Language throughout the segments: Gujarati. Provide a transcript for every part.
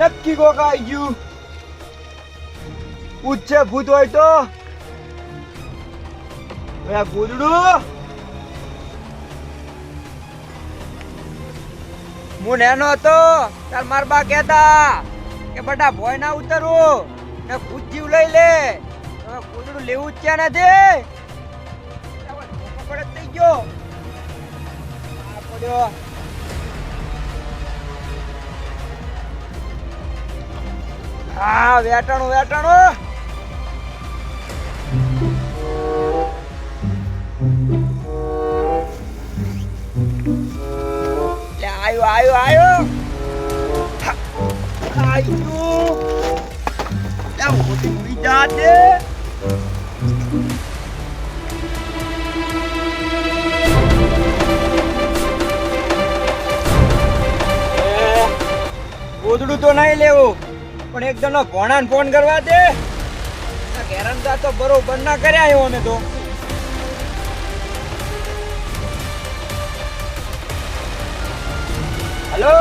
નક્કી કોક આવી ગયું. પૂછે ભૂત હોય તો ગોદડું હું નેનો હતો તાર માર બા કહેતા કે બટા ભોય ના ઉતરવું ને ભૂત જીવ લઈ લે. હવે ગોદડું લેવું જ ક્યાં નથી. પડે થઈ ગયો આ પડ્યો. હા વેટાણું વેટાણું. આયો આયો આયો આયો. મોટી ઉડી જાતે. ગોદડું તો નહીં લેવું પણ એક જણનો ભોણાને ફોન કરવા દે. હેરાન તો બરોબર ના કર્યા આવ્યો અમે તો. હેલો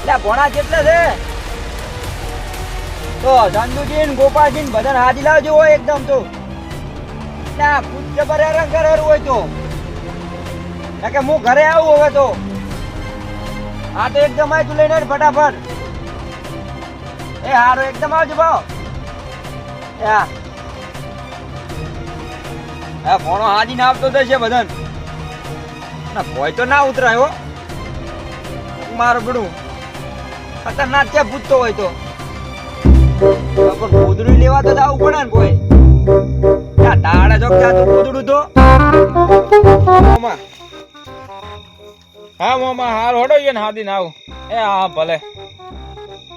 એટલે ભોણા કેટલા છે તો ચંદુજી ને ગોપાલજી ને બધાને હાજી લાવજો હોય એકદમ તો. એટલે ખુદ જબર હેરાન કરેલું હોય તો કે હું ઘરે આવું હવે તો. હા તો એકદમ આવી તું લઈને ફટાફટ. એ હારો એકદમ આવજો ભાવ. ફોનો હાજી ને આવતો જશે બધાને. ના ભોય તો ના ઉતરાય હો. મારું બડું ખતરનાક છે પૂછતો હોય તો. પણ ગોદડું લેવા તો જવું પડે ને કોઈ. તાળે જો ક્યાં ગોદડું તો. હા મોમાં હાર હોડો ને હાદી ના આવું. એ હા ભલે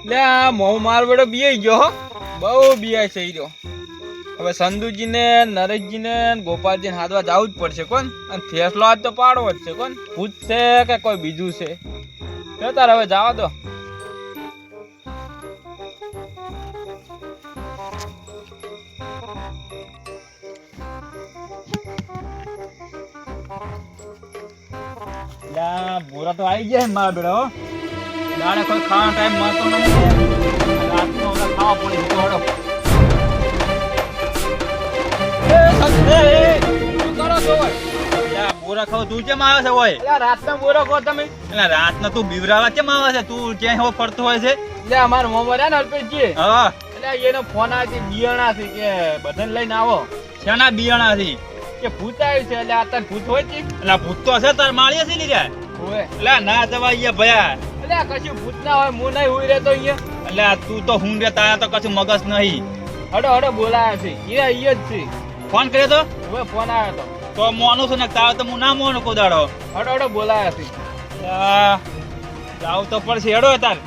લે. આ મોં માર બેડો બીયાઈ ગયો હો. બહુ બીયાય છે ઈ. હવે સંધુજી ને નરેશજી ને ગોપાલજી ને હાથવા જવું જ પડશે કોણ. અને ફેસલો આજ તો પાડવો જ છે કોણ. ભૂત છે કે કોઈ બીજું છે. તાર હવે જવા દો. બોરા તો આવી ગયા મારા બેડો. દાડે કોઈ ખાવાનો ટાઈમ મળતો નથી. રાતનો ખાવા પડે છે. બોરા ખાવ તું કેમ આવે છે હોય? રાતના બોરા કહો તમે. એટલે રાતના તું બીવરાવા કેમ આવે છે? તું ક્યાંય હો ફરતો હોય છે? એટલે અમારો મોબાઈલ ને અલ્પેશજી. હા એટલે એનો ફોન આવે બિયાણા થી કે બધાને લઈને આવો. શેના બિયાણા થી? કે ભૂત આવ્યું છે. એટલે આ તાર ભૂત હોય છે? એટલે ભૂત તો હશે તાર માળીએ છે ને રે. એટલે ના જવા અહીંયા ભયા. એટલે કશું ભૂત ના હોય. હું નહીં હુઈ રહેતો અહીંયા. એટલે તું તો હું રે તારા તો કશું મગજ નહીં. હડો હડો બોલાયા છે. એ અહીંયા જ છે. ફોન કર્યો તો? હવે ફોન આવ્યો તો મોનું છું ને તારે તો હું ના મોનું કોદાડો. હડો હડો બોલાયા છે. જાવ તો પડશે. હેડો તાર.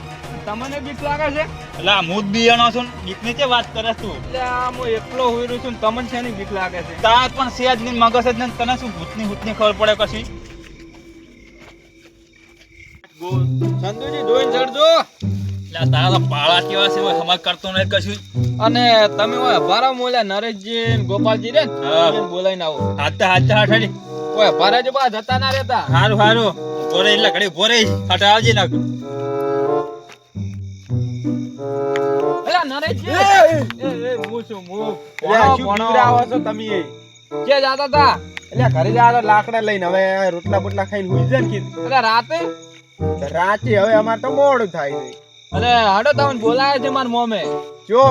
તમને બીક લાગે છે? એટલે હું જ બિયાણો છું. બીક ની વાત કરે તું? એટલે હું એકલો હોઈ રહ્યો છું. તમને શેની બીક લાગે છે? તાર પણ સેજ ની મગજ જ ને તને શું ભૂતની ભૂતની ખબર પડે કશી? સંધુજી જોઈને ચડજો. એટલે તારા તો પાળા કેવા છે સમજ કરતો નહીં કશું. અને તમે ભારા મોલ્યા નરેશજી ને ગોપાલજી રે બોલાઈને આવો. હાથે હાથે હાથે ઓય ભારા જો બા જતા ના રહેતા. હારું હારું ભોરે એટલે ઘડી ભોરે હાથે આવજે નાખ. એલા નરેશજી એ હું છું હું. શું આવો છો તમે? કે જાતા તા? એટલે ઘરે જાતા લાકડા લઈને. હવે રોટલા બોટલા ખાઈને હુઈ જાય ને કીધું. એટલે રાતે હવે અમાર તો મોડું થાય છે. અરે હાડો તમને બોલાય છે માર મોમે. જો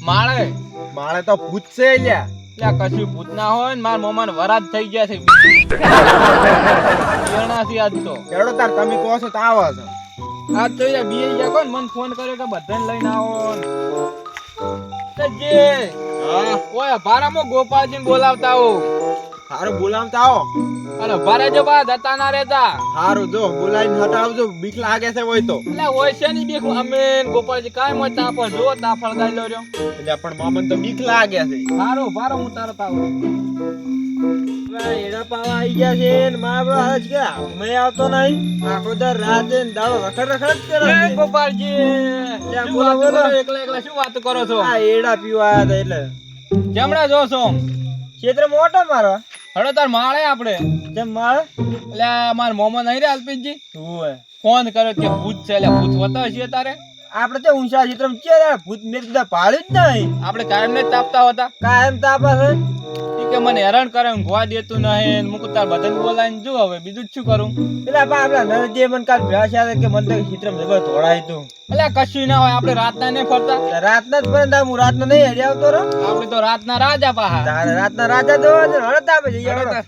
માળે તો ભૂત છે લ્યા. લ્યા કશું ભૂત ના હોય ને માર મોમાને વરાદ થઈ ગયા છે. બેણાથી આજ તો કેડો તાર તમે કહો છો તો આવો છો. આજ તો યાર બીએ ગયા કોણ મને ફોન કર્યો કે બધાને લઈને આવો. જે હા ઓય ભારામાં ગોપાલજીને બોલાવતા આવો. હારું બોલાવતા આવો. અરે ભારે જો બા જતા ના રહેતા. હારું જો બોલાઈને હટાવજો. બીક લાગે છે હોય તો. એટલે હોય છે ની બીક. અમે ગોપાલજી કાઈ મોય તાપણ જો તાફળ ગાઈ લો રહ્યો. એટલે પણ મામન તો બીક લાગે છે. હારું ભારો હું તરત આવું. એડા પાવા આવી ગયા છે ને મારો હજ કે મે આવતો નહીં. આખો દર રાતે ને દાડો રખડ રખડ કરે. ગોપાલજી શું વાત કરો? એકલા એકલા શું વાત કરો છો? આ એડા પીવા આવ્યા હતા એટલે. જમણા જો છો ક્ષેત્ર મોટો મારો. હડો તાર માળે આપણે જેમ માળે. એટલે માર મોમો નહીં રે અલ્પેશજી. ફોન કર્યો કે ભૂત છે. એટલે ભૂત હોતા હશે તારે. આપણે તો ઊંચા ચિત્રમ છે ભૂત મેં તો પાડ્યું જ નહીં. આપણે કાયમ ને તાપતા હતા કાયમ તાપે છે. ઈ કે મને હેરાન કરે ગોવા દેતું નહીં મુક તાર બધાને બોલાવીને જો હવે બીજું જ શું કરું પેલા બા આપણા નરજે મન કાલ ભેળા છે કે મન તો ચિત્રમ જબર ધોળાય તું. એટલે કશું ના હોય આપણે રાતના નહીં ફરતા રાતના જ પરંતુ હું રાતના નહીં હેડી આવતો રહો. આપણે તો રાતના રાજા પાહા તારે રાતના રાજા તો હળતા આપે જઈએ હળતા.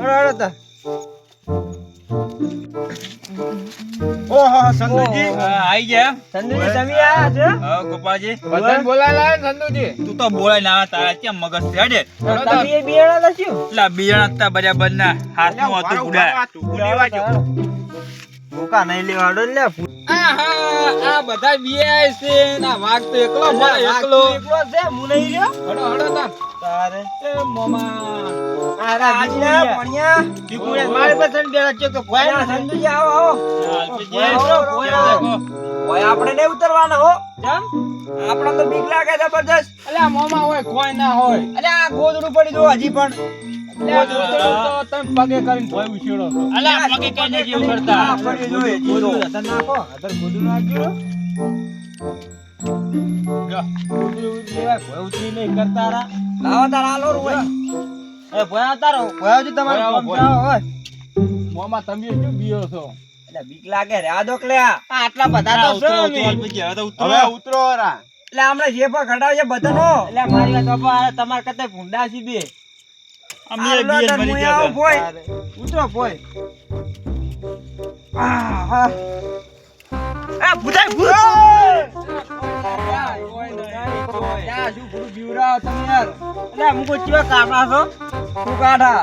હળતા. ઓહો સંતુજી આઈ ગયા સંતુજી તમે આયા છો? હા ગોપાલજી બધાને બોલાય લાવે સંતુજી તું તો બોલાય ના તારા કેમ મગજ છે હેડે તમે બિયાણા લખ્યું? એટલે બિયાણા તા બરાબર ના હાથમાં હતું ગુડા ભૂકા નહીં લેવાડો લે. આહા આ બધા બીઆઈ છે ના વાઘ તો એકલો મારે એકલો એકલો છે હું નહીં રહ્યો. હડો હડો તા તારે એ મોમા આરા બીજું પણ્યા દીકુને મારે પસંદ બેડા છે કે ભોય ના સંતુજી આવો આવો. ભોય આપણે નહીં ઉતરવાના હો. કેમ? આપણા તો બીક લાગે જબરજસ્ત. અલ્યા મોમા હોય કોઈ ના હોય અલે આ ગોદડું પડી દો હજી પણ. તો તમે પગે કરીને ભોય ઉછેડો છો અલ્યા પગે કઈ નથી ઉછળતા આ પડી જો એ ગોદડું હતા નાખો. અતર ગોદડું નાખજો. ગોદડું લેવા ભોય ઉતરી નહીં કરતા રા. લાવો તાર આલો રો હોય. એ ભોય તારો ભોય જો તમારો ભોય આવો, કામ ભોય. કરાવો હોય. મોમા તમે શું બીયો છો એટલે બીક લાગે રે આ દોક લે. આટલા બધા તો છે અમે. હવે ઉતરો રા એટલે હમણાં જે પણ ઘટાડે છે બધાનો. એટલે મારી વાત બાપા તમાર કરતા ભૂંડા છે બે. અમે બીએ મરી ગયા ભોય ઉતરો ભોય. આ ભૂતાઈ ભૂત. યા શું ભૂત બીવરાવ તમે યાર. એટલે મુકો ચીવા કાઢા છો? શું કાઢા?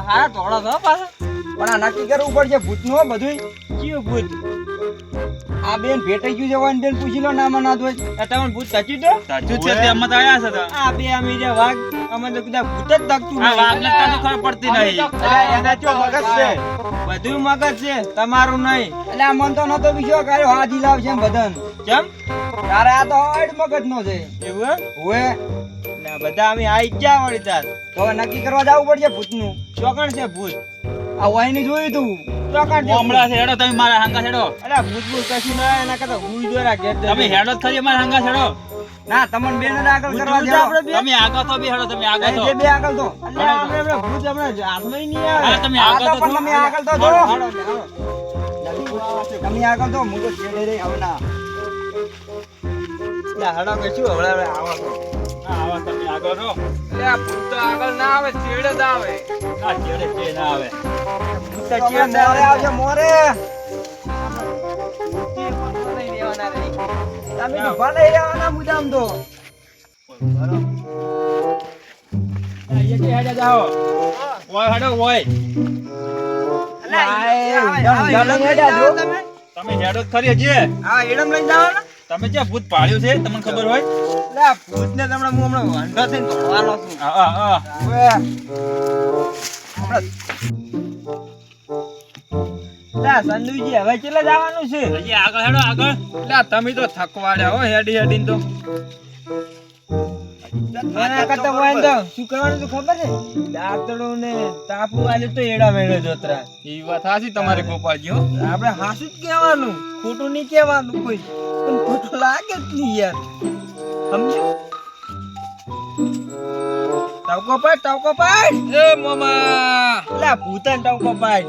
હારા ધોળા છો પાછા. પણ આ નક્કી કરવું પડશે ભૂતનું હો બધું. કયું ભૂત? આ બેન ભેટાઈ ગયું છે વાન બેન પૂછી લો નામાં ના દોય. આ તમને ભૂત તચ્યું તો? સાચું છે તે અમે તો આયા હતા આ બે અમે જે વાઘ અમે તો કદાચ ભૂત જ તકતું આ વાઘને કશું ખબર પડતી નહીં એટલે એના ચો મગજ છે. બધું મગજ છે તમારું નહીં. એટલે આ મન તો નતો બીજો કર્યો હાજી લાવ છે બદન. કેમ? તારે આ તો હડ મગજ નો છે. એવું હોય એટલે બધા અમે આઈ ગયા વળી તાર. તો હવે નક્કી કરવા જવું પડશે ભૂતનું. ચોકણ છે ભૂત. આ વાયની જોયું તું ચોકણ છે. હમણાં છે હેડો તમે મારા હાંગા હેડો અરે ભૂત ભૂત કશું ના એના કરતા હુઈ દોરા ઘેર તમે હેડો જ ખરી મારા હાંગા હેડો ના તમને બેન આગળ કરવા જાવ આપણે બે. તમે આગળ તો બી હેડો તમે આગળ તો જે બે આગળ તો એટલે આપણે ભૂત હમણાં હાથમાં નહીં આવે. અરે તમે આ આગળ તો તો પણ તમે આગળ તો જો. તમે આગળ તો હું તો છેડે રહી હવે ના. એટલે હડો કે શું હવે આવો છો. ના આવા તમે આગળ રહો એટલે આ ભૂત તો આગળ ના આવે છેડે જ આવે. ના ચેડે ચે ના આવે ભૂત તો છેડે મોરે આવશે મોરે. તમે તો ભલે રહેવાના મુદામ તો. અહીંયા હેડે જાઓ ઓય હેડો ઓય તમે હેડો જ ખરી હજી હા એડમ લઈને જવાના. તમે જે ભૂત પાળ્યું છે તમને ખબર હોય એટલે આ ભૂતને તો હમણાં હું હમણાં વંઢો થઈને દોડવાનો છું. હા હા હવે સંદુજી હવે કેટલે જવાનું છે? હજી આગળ હેડો આગળ એટલે તમે તો થકવાડ્યા હો હેડી હેડીને તો. એના કરતા હું આઈને તો શું કરવાનું તો ખબર છે? દાંતડું ને તાપુ આલે તો એડા મેળે જોતરા. એ વાત હાચી તમારી ગોપાલજી હો આપણે હાસું જ કહેવાનું, ખોટું નહીં કહેવાનું કોઈ. પણ ખોટું લાગે જ નહીં યાર. સમજો? ટવકો પાડ. એ મામા એટલે આ ભૂતન ટવકો પાડ.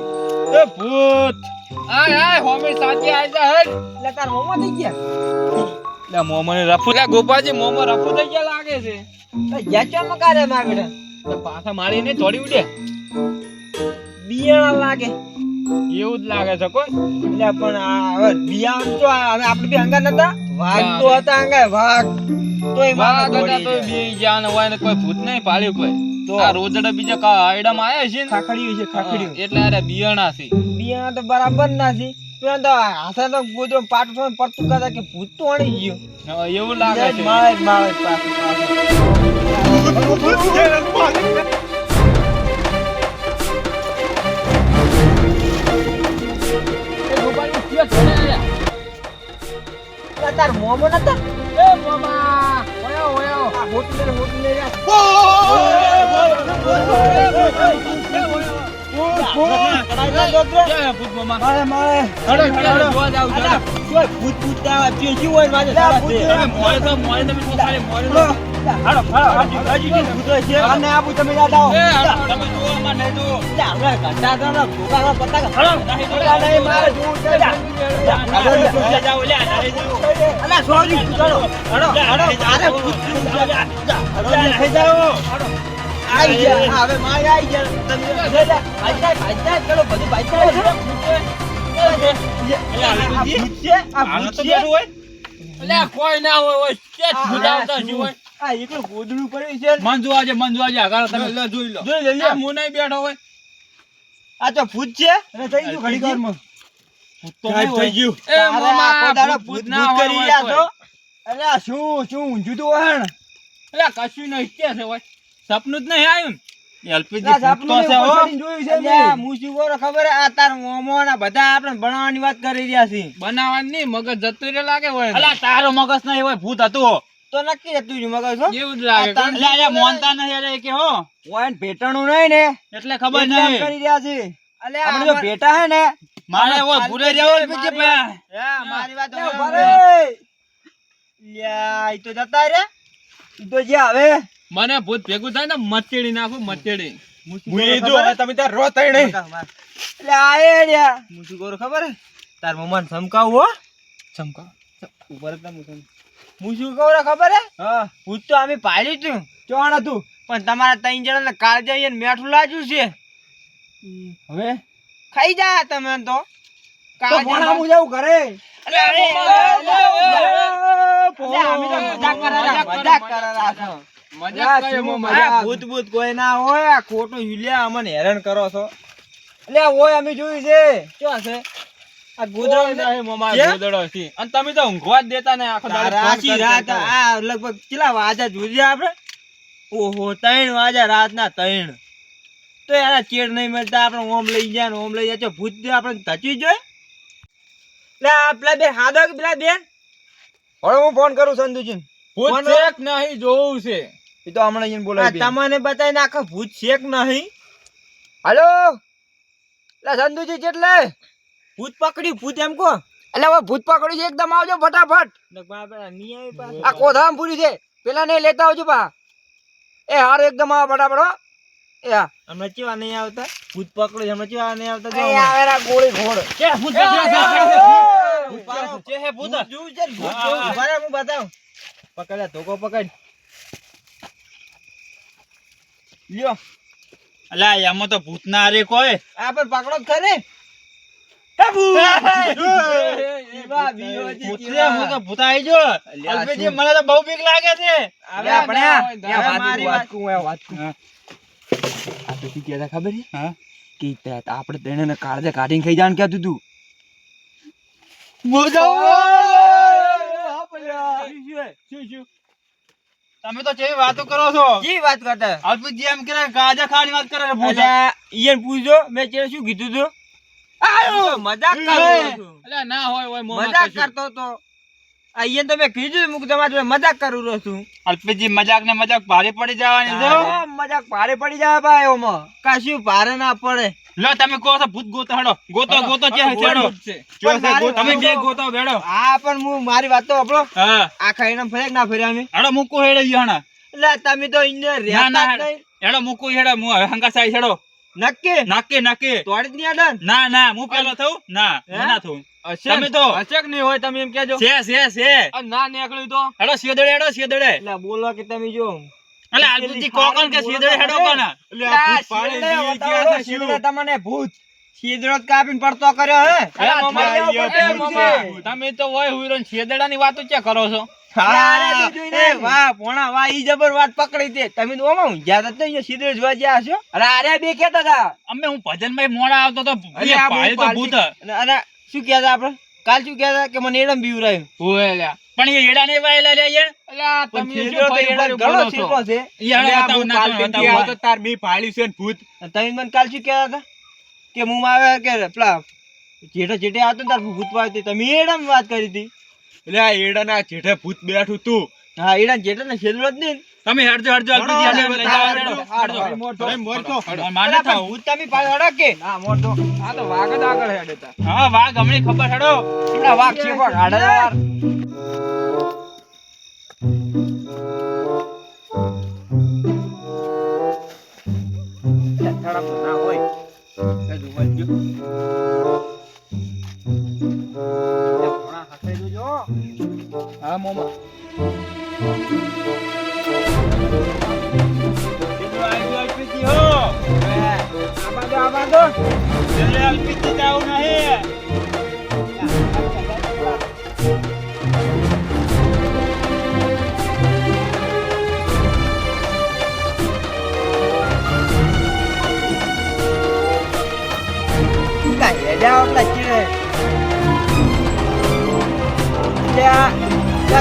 એ ભૂત આય આય હોમી સાચી આઈ જા હેડ એટલે તાર મોમાં થઈ ગયા. લે મોમો ને રફુ લે ગોપાલજી મોમો રફુ થઈ ગયા લાગે છે જ્યાં ચો મકારે માગડે તો પાછા મારી ને થોડી ઉડે બિયાણા લાગે એવું જ લાગે છે કોણ એટલે પણ આ હવે બિયાણ તો આપણે બે હંગા નતા. વાઘ તો હતા હંગા વાઘ તોય વાઘ વાઘ હતા તો બી જાન હોય ને કોઈ ભૂત નહીં પાળ્યું કોઈ તો આ રોજડા બીજા કા આઈડમ આયા છે ને ખાખડ્યું છે ખાખડ્યું. એટલે અરે બિયાણા છે બિયાણા તો બરાબર ના છે. તો હાથે તો ગોદડો પાટું પડતું કરતા કે ભૂત તો અણી ગયું. હા, એવું લાગે છે માળે પાછું એ ગોપાલજી ક્યાં ચડે આયા તાર મોમો નતા. એ મામા ઓયો ઓયો આ હોટલ ને મારા છોકરો. ક્યાં ભૂત મામા મારે મારે હડો જોવા જાવ અલા, કોઈ ભૂત ભૂત ના આવે. તે શું હોય મારે અલા, સાડા ભૂત છે. જોયા. મોરે તમે તો ખાલી મોરે હાલો, હજી ભૂત હોય છે. આને આપું તમે યાદ આવો. તમે જોવા માં નહીં જો જા, હવે ઘંટા તો ના ભૂકાના પતાકા. નહીં જો. અલા, નહીં, મારે જોવું છે. જા. જાઓ લ્યા નહીં જો અલા, sorry, ચલો. હડો, હડો, મારે ભૂત જોવું છે. જા, જા, હડો, નહીં જાઓ. હડો. આઈ જા, હા, હવે મારે આઈ જા. તમે જા, જા. ભાઈ જાય, ચલો, બધું ભાઈ જાય. આ ભૂત છે, આ આનો ભૂત તો છે. બેઠું હોય અલ્યા કોઈ ના હોય કેટ આ ભૂતાવતા શું? શું હોય આ એકલું ગોદડું પડ્યું છે. મન જોવા જે આગળ તમે જોઈ લો જોઈ લે, લે. આ મું નહીં બેઠો હોય આ તો ભૂત છે. અને થઈ ગયું ઘડીક વારમાં. તો ગાયબ થઈ ગયું. એ મામા આખો દાડો ભૂત ભૂત ના ભૂત કરી હોય રહ્યા કોઈ. છો. અલ્યા, શું ઊંધું તો હોય ને. અલ્યા કશું નહીં ક્યાં છે હોય સપનું જ નહીં આવ્યું એલપીજી ના, સપનું ભૂત તો નહીં, છે હો ઉપર ચડીને જોયું છે અલ્યા, હું શું કરું ખબર હે? આ તાર મોમોના બધા આપણે બનાવવાની વાત કરી રહ્યા છે. બનાવવાની નહીં મગજ જતું રે લાગે હોય અલ્યા તારો મગજ નહીં હોય ભૂત હતું તો નક્કી હતું જ મગજ હો. એવું જ લાગે આ તાર- અલ્યા અલ્યા મોનતા નહીં અરે કે હો હોય ને ભેટાણું નહીં ને એટલે ખબર એટલે એમ નહીં કરી રહ્યા છે. અલ્યા, આપણે આપણે જો ભેટા હે ને મારે હોય ભૂરે જવો બીજે મારી પા મારી વાત લ્યા, સાંભળો. લ્યા, ઈ તો જતા રે. ઈ તો જ્યાં હવે મને ભૂત ભેગું થાય ને મચેડી નાખું મચેડી તમે તાર રો તઈ નહીં. એટલે આ એ રહ્યા. હું શું કરું ખબર હે? તાર મમ્માને ધમકાવું હો. ચમકા ઉપર એકદમ હું શું કહું રે ખબર હે? ભૂત તો અમે પાડ્યું તું. ચોણ હતું. પણ તમારા ત્રણ જણાને કાળજાઈ અને મેઠું લાજ્યું છે. હવે ખાઈ જા તમે તો. કાળજામાં જવું ઘરે. અલ્યા, અમે તો મજાક કરેલા છો. મજાક કરે મો આ મજાક ભૂત ભૂત કોઈ ના હોય. આ ખોટું યુલિયા અમને હેરાન કરો છો. એટલે ઓય અમે જોયું છે. શું હશે? આ ગોદડો ગોદડો નહીં મોમાં છે? ગોદડો છે અને તમે તો ઊંઘવા જ દેતા ને આખો દાડો ફોન આખી કરતા રાત હતા. આ લગભગ કેટલા વાજા જોઈ આપણે? ઓહો, 3 વાજા રાતના 3. તો યાર ચેડ નહીં મળતા આપણે ઓમ લઈ જાય ને ઓમ લઈ જાય. તો ભૂત જો આપણે ધચી જોઈએ. એટલે આ પેલા બે હાદો કે પેલા બેન? હવે હું ફોન કરું સંધુજી. ભૂત ફોન છે કે નહીં જોવું છે એ તો હમણાં જઈને બોલાવી તમને બતાવીને આખા ભૂત છે કે નહીં? હાલો, એટલે સંધુજી જેટલે ભૂત પકડ્યું. ભૂત એમ કહો. એટલે હવે ભૂત પકડ્યું છે એકદમ આવજો ફટાફટ. આ કોથામ પૂરી છે. પેલા ને લેતા આવજો પા. એ હારો એકદમ આવો ફટાફટ હો. એ હા, હમણાં ચેવા નહીં આવતા. ભૂત પકડ્યું છે હમણાં ચેવા નહીં આવતા. એ આવેરા ગોળી ઘોડ. કે ભૂત એ, છે એ, છે ભૂત છે હે ભૂત ભૂત જોવું છે ને? ભૂત હા, જોવું. હા. ઉભા રહો, હું બતાવું. પકડ્યા, ધોકો પકડ. લ્યો, અલ્યા એમાં તો ભૂત ના રે કોઈ આ પણ પકડો જ ખરે. ભૂત છે હું તો ભૂત આવી જો અલ્પેજી મને તો બહુ બીક લાગે છે હવે આપણે મારી વાત કહું, વાત કહું. હા. આ તો શું કહેતા ખબર છે? હા કે આપણે તેને કાળજે કાઢીને ખાઈ જવાનું કહેતું તું. તમે તો કેવી વાતો કરો છો જી વાત કરતા. અલ્પેજી એમ કે ગાજા ખાવાની વાત કરે છે ભૂત અલ્યા, ઈયન પૂછજો મેં ચેડે શું કીધું તું? મજાક કરતો હતો. અલ્યા ના હોય હોય મોમાં મજાક કશું. કરતો તો. આ ઈયન તો મેં કીધું મુક તમારે જોડે મજાક કરું રહ્યો છું. અલ્પેજી મજાક ને મજાક ભારે પડી જવાની છે હો. મજાક ભારે પડી જાય ભાઈ ઓમાં. કશું ભારે ના પડે. લો તમે કહો છો ભૂત ગોતો હેડો ગોતો ગોતો છે હેડો તમે બે ગોતો બેડો હા પણ હું મારી વાત તો આપણો હા આખા એના ફર્યા કે ના ફર્યા અમે? હેડો મૂકો હેડો યહાણા એટલે તમે તો અહીંયા ના રહેતા ના જ નહીં. હેડો મૂકો હેડો મુ હવે હંગા સાઈ હેડો નક્કી નાકે નાકે તોડી જ નહીં આડન. ના ના હું પેલો થઉં ના હે? હું ના થઉં તમે તો હશેક નહીં હોય તમે એમ કહેજો. છે ના નીકળ્યું તો હેડો સીધડે એટલે બોલો કે તમે જો અલે આલપુજી કોકણ કે સીધડે હેડો કોના તમને ભૂત શીદડો જ કાપીને પડતો કર્યો હે. અરે મામા, અરે મામા, તમે તો હોય હુઈરોન છેદડાની વાતો ક્યાં કરો છો અરે જોઈને વાહ પોણા વાહ ઈ જબર વાત પકડી તે. તમે તો ઓમાં ઊંઘ્યા તા તો અહીંયા શીદડો જોવા જ્યાં હશો. અરે અરે બે કહેતા હતા. અમે હું ભજનમાં મોડા આવતો તો અરે આ પાડે તો ભૂત અને શું કહેતા આપણે? કાલ શું કહેતા કે મને એડમ બીવરાયું. હોય લ્યા પણ એ એડા ને વાયેલા લે યાર અલ્યા પણ તમે શીદડો તો એડા ઘણો શીદડો છે. યાર એટલે આ બતાવો હું ના કાલ તમે પેટી બતાવો. આવતો તાર મી પાડ્યું છે ને ભૂત. અને તમે મને કાલ શું કહેતા હતા કે હું આવે કે પેલા જેઠે જેઠે આવતો ને તાર ભૂત પાડતી. તમે એડમ વાત કરી હતી. એટલે આ એડાના જેઠે ભૂત બેઠું તું હા એડા જેઠે ને શીદડો જ નહીં. તમે હેડજો હેડજો LPG હેડજો, લઈ જાઓ, હેડજો. માને થાવ. ભૂત તમે પાછો અડક કે ના મોટો આ તો વાઘ જ આગળ હેડે તા હા વાઘ હમણાં ખબર હેડો. પેલા વાઘ છે પણ હાડે યાર તડપ ના હોય એ જોવા જો એ ઘણા હાથે જોજો હા મોમા કેટલો આવ્યો LPG હો. આબાદો જલ્દી LPG જાવું નહીં. Daw là chưa dạ dạ